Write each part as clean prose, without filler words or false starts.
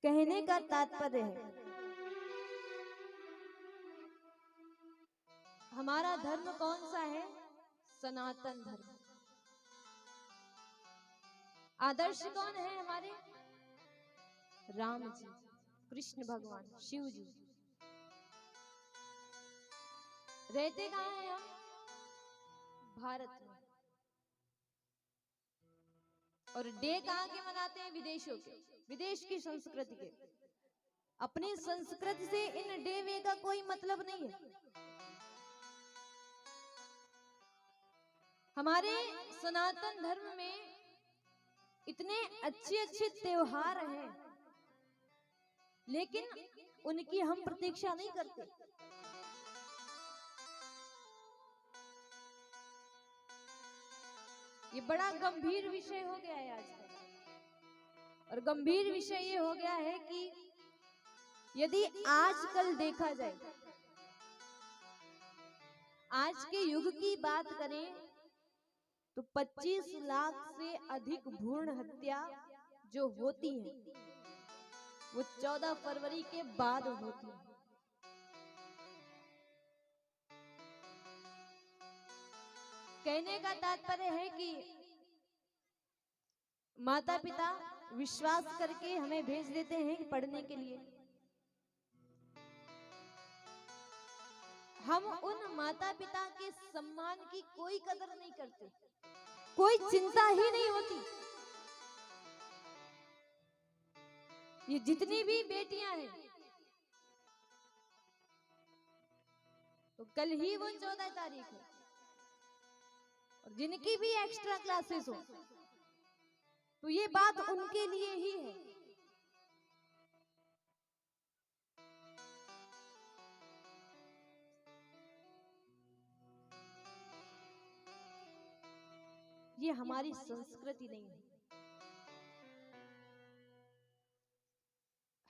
कहने का तात्पर्य है हमारा धर्म कौन सा है? सनातन धर्म। आदर्श कौन है हमारे? राम जी, कृष्ण भगवान, शिव जी। रहते कहाँ हैं हम? भारत में। और डे कहाँ के मनाते हैं? विदेशों के, विदेश की संस्कृति के। अपनी संस्कृति से इन डे वे का कोई मतलब नहीं है। हमारे सनातन धर्म में इतने अच्छे अच्छे त्योहार हैं, लेकिन उनकी हम प्रतीक्षा नहीं करते। ये बड़ा गंभीर विषय हो गया है आजकल। और गंभीर विषय ये हो गया है कि यदि आजकल देखा जाए, आज के युग की बात करें तो 25 लाख से अधिक भ्रूण हत्या जो होती है वो 14 फरवरी के बाद होती है। कहने का तात्पर्य है कि माता पिता विश्वास करके हमें भेज देते हैं पढ़ने के लिए। हम उन माता पिता के सम्मान की कोई कदर नहीं करते, कोई चिंता ही नहीं होती। ये जितनी भी बेटियां हैं, तो कल ही वो 14 तारीख है, और जिनकी भी एक्स्ट्रा क्लासेस हो तो ये बात उनके लिए ही है। ये हमारी संस्कृति नहीं है।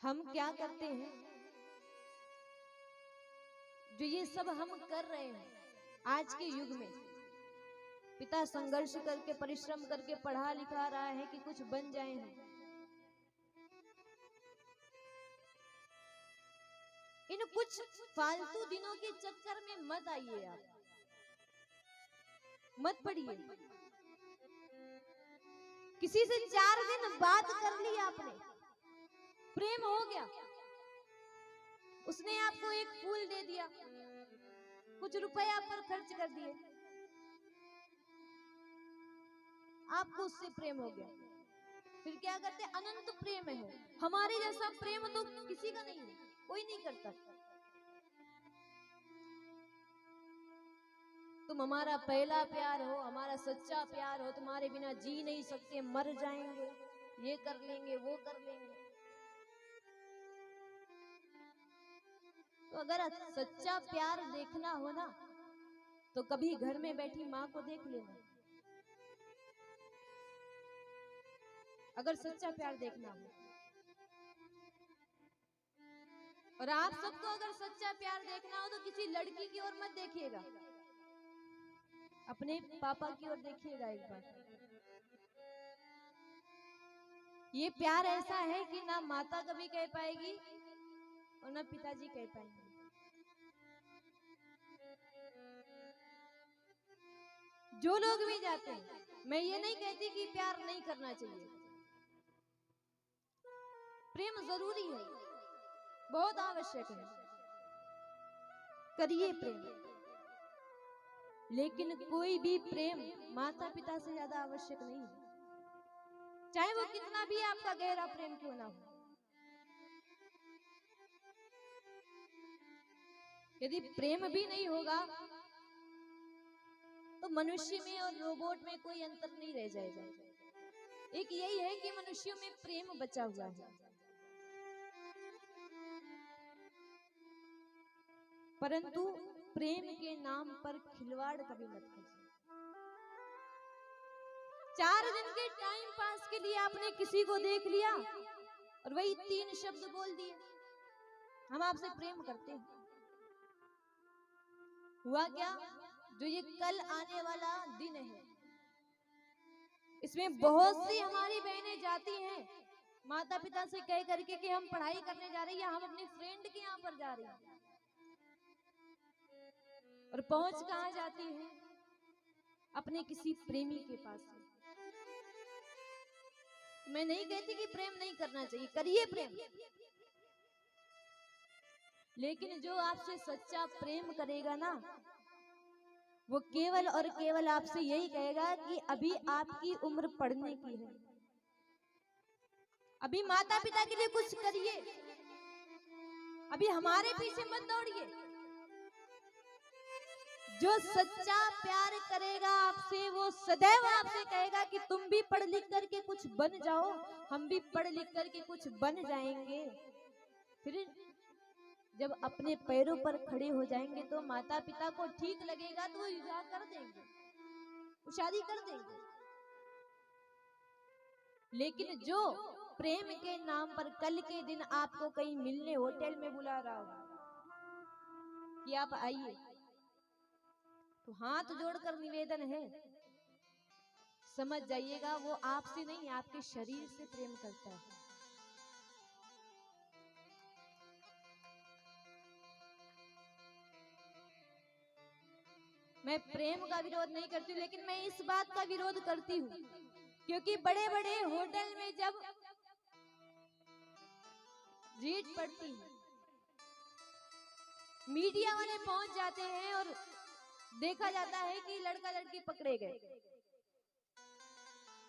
हम क्या करते हैं, जो ये सब हम कर रहे हैं आज के युग में, पिता संघर्ष करके परिश्रम करके पढ़ा लिखा रहा है कि कुछ बन जाए हम। इन कुछ फालतू दिनों के चक्कर में मत आइए, आप मत पढ़िए। किसी से 4 दिन बात कर ली आपने, प्रेम हो गया, उसने आपको एक फूल दे दिया, कुछ रुपए आप पर खर्च कर दिए, आपको उससे प्रेम हो गया। फिर क्या करते? अनंत प्रेम है। हमारे जैसा प्रेम तो किसी का नहीं है, कोई नहीं करता। तुम हमारा पहला प्यार हो, हमारा सच्चा प्यार हो, तुम्हारे बिना जी नहीं सकते, मर जाएंगे, ये कर लेंगे, वो कर लेंगे। तो अगर सच्चा प्यार देखना हो ना, तो कभी घर में बैठी माँ को देख लेना। अगर सच्चा प्यार देखना हो, और आप सबको अगर सच्चा प्यार देखना हो तो किसी लड़की की ओर मत देखिएगा, अपने पापा की ओर देखिएगा एक बार। ये प्यार ऐसा है कि ना माता कभी कह पाएगी और ना पिताजी कह पाएंगे। जो लोग भी जाते हैं, मैं ये नहीं कहती कि प्यार नहीं करना चाहिए, प्रेम जरूरी है, बहुत आवश्यक है, करिए प्रेम। लेकिन कोई भी प्रेम माता पिता से ज्यादा आवश्यक नहीं है, चाहे वो कितना भी आपका गहरा प्रेम क्यों ना हो। यदि प्रेम भी नहीं होगा तो मनुष्य में और रोबोट में कोई अंतर नहीं रह जाएगा। एक यही है कि मनुष्यों में प्रेम बचा हुआ है। परंतु प्रेम के नाम पर खिलवाड़ कभी मत कीजिए। 4 दिन के टाइम पास के लिए आपने किसी को देख लिया और वही 3 शब्द बोल दिए, हम आपसे प्रेम करते हैं। हुआ क्या? जो ये कल आने वाला दिन है, इसमें बहुत सी हमारी बहनें जाती हैं माता पिता से कह करके कि हम पढ़ाई करने जा रहे हैं या हम अपने फ्रेंड के यहाँ पर जा रहे हैं, और पहुंच कहाँ जाती है? अपने किसी प्रेमी के पास। मैं नहीं कहती कि प्रेम नहीं करना चाहिए, करिए प्रेम, लेकिन जो आपसे सच्चा प्रेम करेगा ना, वो केवल और केवल आपसे यही कहेगा कि अभी आपकी उम्र पढ़ने की है, अभी माता पिता के लिए कुछ करिए, अभी हमारे पीछे मत दौड़िए। जो सच्चा प्यार करेगा आपसे, वो सदैव आपसे कहेगा कि तुम भी पढ़ लिख करके कुछ बन जाओ, हम भी पढ़ लिख करके कुछ बन जाएंगे। फिर जब अपने पैरों पर खड़े हो जाएंगे तो माता पिता को ठीक लगेगा तो वो विवाह कर देंगे, वो शादी कर देंगे। लेकिन जो प्रेम के नाम पर कल के दिन आपको कहीं मिलने होटल में बुला रहा हो कि आप आइए, तो हाथ जोड़कर निवेदन है, समझ जाइएगा वो आपसे नहीं, आपके शरीर से प्रेम करता है। मैं प्रेम का विरोध नहीं करती, लेकिन मैं इस बात का विरोध करती हूँ क्योंकि बड़े बड़े होटल में जब रेड पड़ती है, मीडिया वाले पहुंच जाते हैं और देखा जाता है कि लड़का लड़की पकड़े गए।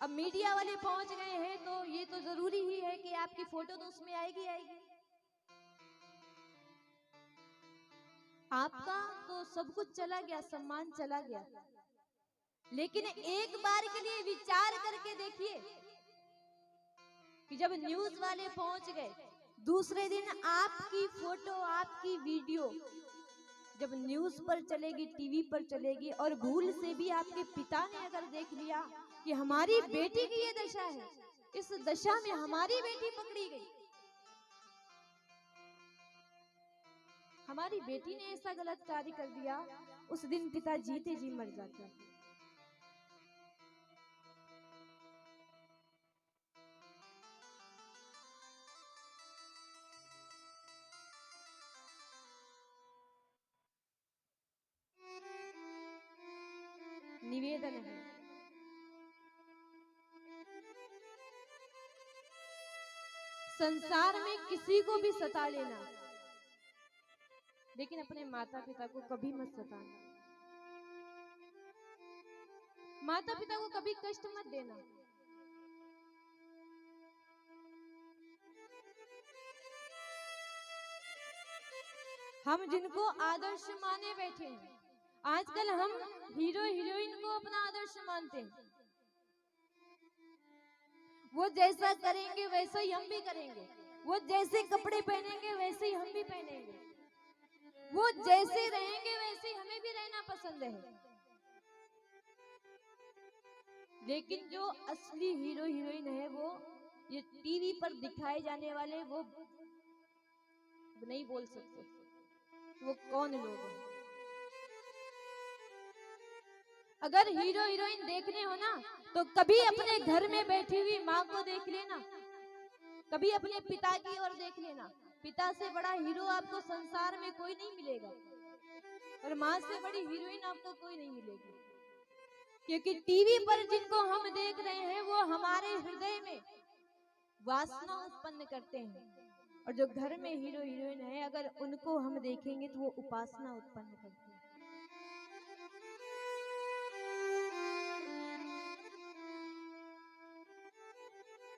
अब मीडिया वाले पहुंच गए हैं तो ये तो जरूरी ही है कि आपकी फोटो तो उसमें आएगी आएगी। आपका तो सब कुछ चला गया, सम्मान चला गया, लेकिन एक बार के लिए विचार करके देखिए कि जब न्यूज वाले पहुंच गए, दूसरे दिन आपकी फोटो, आपकी वीडियो जब न्यूज पर चलेगी, टीवी पर चलेगी, और भूल से भी आपके पिता ने अगर देख लिया कि हमारी बेटी की ये दशा है, इस दशा में हमारी बेटी पकड़ी गई, हमारी बेटी ने ऐसा गलत कार्य कर दिया, उस दिन पिता जीते जी मर जाते हैं। निवेदन है, संसार में किसी को भी सता लेना, लेकिन अपने माता पिता को कभी मत सताना, माता पिता को कभी कष्ट मत देना। हम जिनको आदर्श माने बैठे हैं, आजकल हम हीरो हीरोइन को अपना आदर्श मानते हैं, वो जैसा करेंगे वैसा ही हम भी करेंगे, वो जैसे कपड़े पहनेंगे वैसे ही हम भी पहनेंगे, वो जैसे रहेंगे वैसे ही हमें भी रहना पसंद है। लेकिन जो असली हीरो हीरोइन है, वो ये टीवी पर दिखाए जाने वाले, वो नहीं बोल सकते वो कौन लोग हैं। अगर हीरो हीरोइन देखने हो ना, तो कभी अपने घर में बैठी हुई माँ को देख लेना, कभी अपने पिता की ओर देख लेना। पिता से बड़ा हीरो आपको संसार में कोई नहीं मिलेगा, और माँ से बड़ी हीरोइन आपको कोई नहीं मिलेगी, क्योंकि टीवी पर जिनको हम देख रहे हैं वो हमारे हृदय में वासना उत्पन्न करते हैं, और जो घर में हीरो हीरोइन है, अगर उनको हम देखेंगे तो वो उपासना उत्पन्न करते हैं।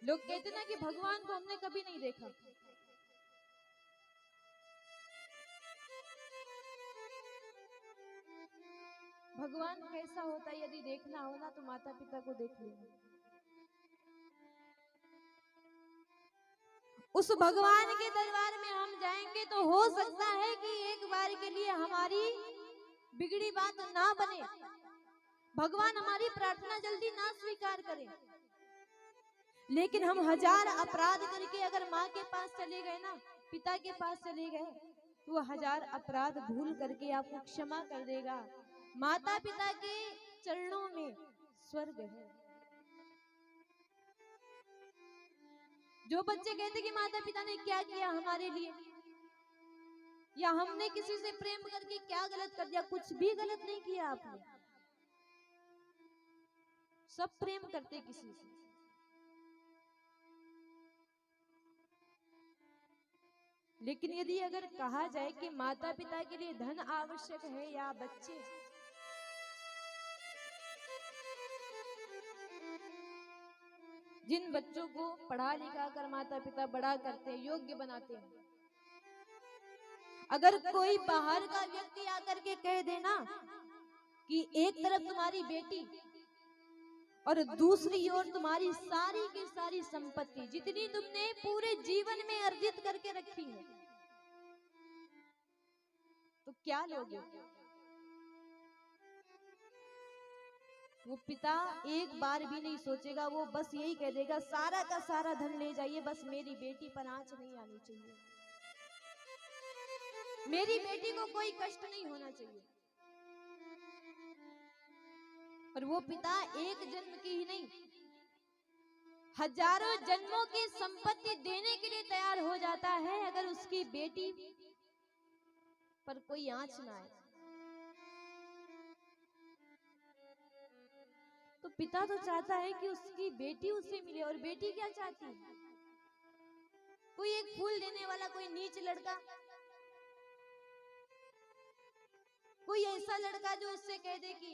लोग कहते ना कि भगवान को हमने कभी नहीं देखा, भगवान कैसा होता है यदि देखना हो ना, तो माता पिता को देख लेना। उस भगवान के दरबार में हम जाएंगे तो हो सकता है कि एक बार के लिए हमारी बिगड़ी बात ना बने, भगवान हमारी प्रार्थना जल्दी ना स्वीकार करें, लेकिन हम हजार अपराध करके अगर माँ के पास चले गए ना, पिता के पास चले गए, तो वो हजार अपराध भूल करके आपको क्षमा कर देगा। माता पिता के चरणों में स्वर्ग है। जो बच्चे कहते कि माता पिता ने क्या किया हमारे लिए, या हमने किसी से प्रेम करके क्या गलत कर दिया, कुछ भी गलत नहीं किया आपने, सब प्रेम करते किसी से। लेकिन यदि अगर कहा जाए कि माता पिता के लिए धन आवश्यक है या बच्चे, जिन बच्चों को पढ़ा लिखा कर माता पिता बड़ा करते हैं, योग्य बनाते हैं, अगर कोई बाहर का व्यक्ति आकर के कह देना कि एक तरफ तुम्हारी बेटी और दूसरी ओर तुम्हारी सारी की सारी संपत्ति जितनी तुमने पूरे जीवन में अर्जित करके रखी है, तो क्या लोगे? वो पिता एक बार भी नहीं सोचेगा, वो बस यही कह देगा सारा का सारा धन ले जाइए, बस मेरी बेटी पर आंच नहीं आनी चाहिए, मेरी बेटी को कोई कष्ट नहीं होना चाहिए। और वो पिता एक जन्म की ही नहीं, हजारों जन्मों की संपत्ति देने के लिए तैयार हो जाता है अगर उसकी बेटी पर कोई आंच ना आए। तो पिता तो चाहता है कि उसकी बेटी उसे मिले, और बेटी क्या चाहती है? कोई एक फूल देने वाला कोई नीच लड़का, कोई ऐसा लड़का जो उससे कह दे कि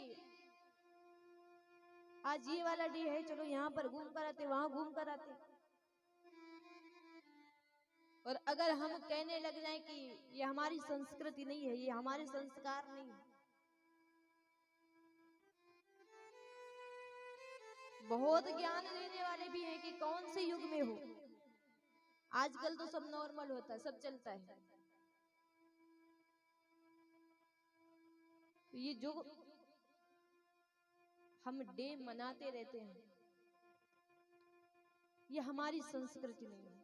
आज ये वाला डे है, चलो यहाँ पर घूम कर आते, वहां घूम कर आते। और अगर हम कहने लग जाएं कि ये हमारी संस्कृति नहीं है, ये हमारे संस्कार नहीं है, बहुत ज्ञान देने वाले भी हैं कि कौन से युग में हो, आजकल तो सब नॉर्मल होता है, सब चलता है। तो ये जो हम डे मनाते रहते हैं, ये हमारी संस्कृति नहीं है।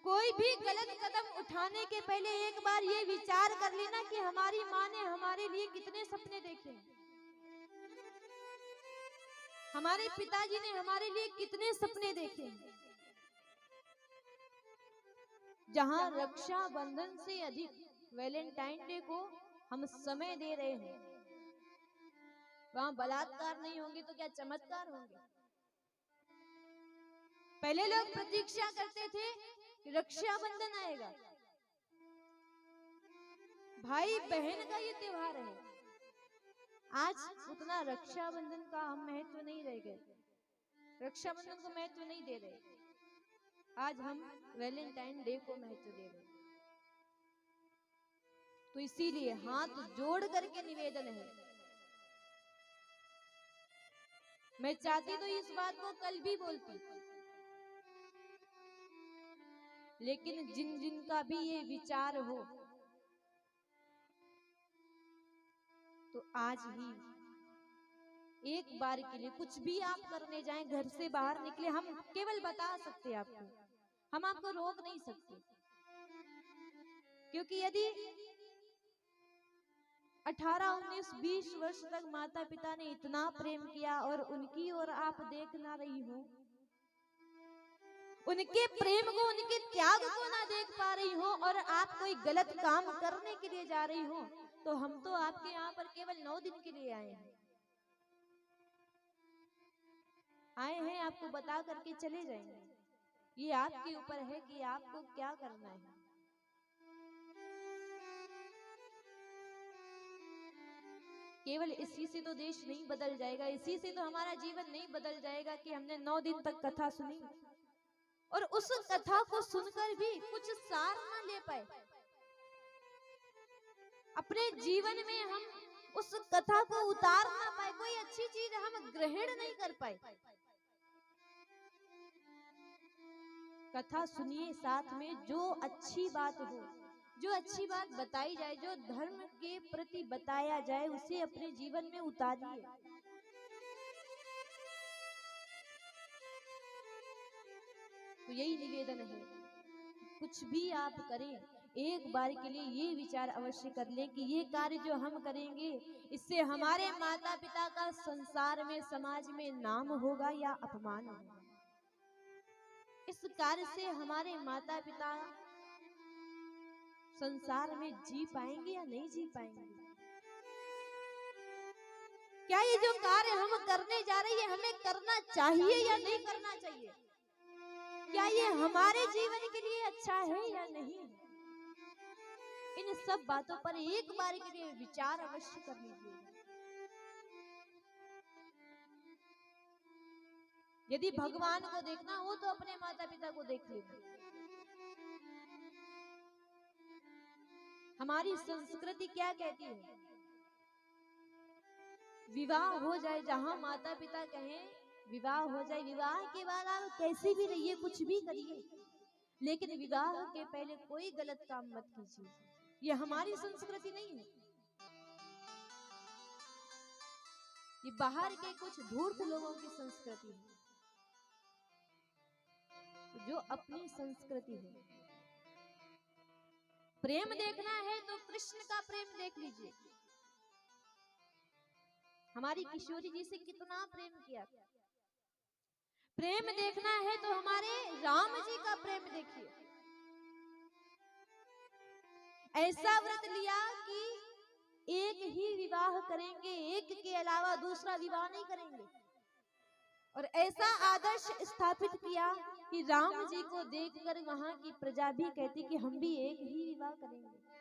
कोई भी गलत कदम उठाने के पहले एक बार ये विचार कर लेना कि हमारी माँ ने हमारे लिए कितने सपने देखे, हमारे पिताजी ने हमारे लिए कितने सपने देखे। जहां रक्षा बंधन से अधिक वैलेंटाइन डे को हम समय दे रहे हैं, वहां बलात्कार नहीं होंगे तो क्या चमत्कार होंगे? पहले लोग प्रतीक्षा करते थे कि रक्षाबंधन आएगा, भाई बहन का ये त्योहार है। आज उतना रक्षाबंधन का हम महत्व नहीं रह गए, रक्षाबंधन को महत्व नहीं दे रहे, आज हम वैलेंटाइन डे को महत्व दे रहे। तो इसीलिए हाथ जोड़ करके निवेदन है, मैं चाहती तो इस बात को कल भी बोलती, लेकिन जिन जिन का भी ये विचार हो तो आज ही एक बार के लिए कुछ भी आप करने जाएं, घर से बाहर निकले, हम केवल बता सकते हैं आपको, हम आपको रोक नहीं सकते। क्योंकि यदि 18, 19, 20 वर्ष तक माता पिता ने इतना प्रेम किया और उनकी ओर आप देख ना रही हो, उनके प्रेम को, उनके त्याग को ना देख पा रही हो, और आप कोई गलत काम करने के लिए जा रही हो, तो हम तो आपके यहाँ पर केवल 9 दिन के लिए आए हैं, आपको बता करके चले जाएंगे। ये आपके ऊपर है कि आपको क्या करना है। केवल इसी से तो देश नहीं बदल जाएगा, इसी से तो हमारा जीवन नहीं बदल जाएगा कि हमने 9 दिन तक कथा सुनी और उस कथा को सुनकर भी कुछ सार ना ले पाए, अपने जीवन में हम उस कथा को उतार ना पाए, कोई अच्छी चीज हम ग्रहण नहीं कर पाए। कथा सुनिए, साथ में जो अच्छी बात हो, जो अच्छी बात बताई जाए, जो धर्म के प्रति बताया जाए, उसे अपने जीवन में उतारिए। तो यही निवेदन है, कुछ भी आप करें, एक बार के लिए ये विचार अवश्य कर लें कि ये कार्य जो हम करेंगे, इससे हमारे माता पिता का संसार में, समाज में नाम होगा या अपमान होगा। इस कार्य से हमारे माता पिता संसार में जी पाएंगे या नहीं जी पाएंगे? क्या ये जो कार्य हम करने जा रहे हैं हमें करना चाहिए या नहीं करना चाहिए? क्या ये हमारे जीवन के लिए अच्छा है या नहीं? इन सब बातों पर एक बार के लिए विचार अवश्य कर लीजिए। यदि भगवान को देखना हो तो अपने माता पिता को देख लेना। हमारी संस्कृति क्या कहती है? विवाह हो जाए, जहां माता पिता कहें विवाह हो जाए, विवाह के बाद आप कैसे भी रहिए, कुछ भी करिए, लेकिन विवाह के पहले कोई गलत काम मत कीजिए। ये हमारी संस्कृति नहीं है, ये बाहर के कुछ धूर्त लोगों की संस्कृति है। जो अपनी संस्कृति है, प्रेम देखना है तो कृष्ण का प्रेम देख लीजिए। हमारी किशोरी जी से कितना प्रेम किया। प्रेम देखना है तो हमारे राम जी का प्रेम देखिए। ऐसा व्रत लिया कि एक ही विवाह करेंगे, एक के अलावा दूसरा विवाह नहीं करेंगे। और ऐसा आदर्श स्थापित किया कि राम जी को देखकर वहां की प्रजा भी कहती कि हम भी एक ही विवाह करेंगे।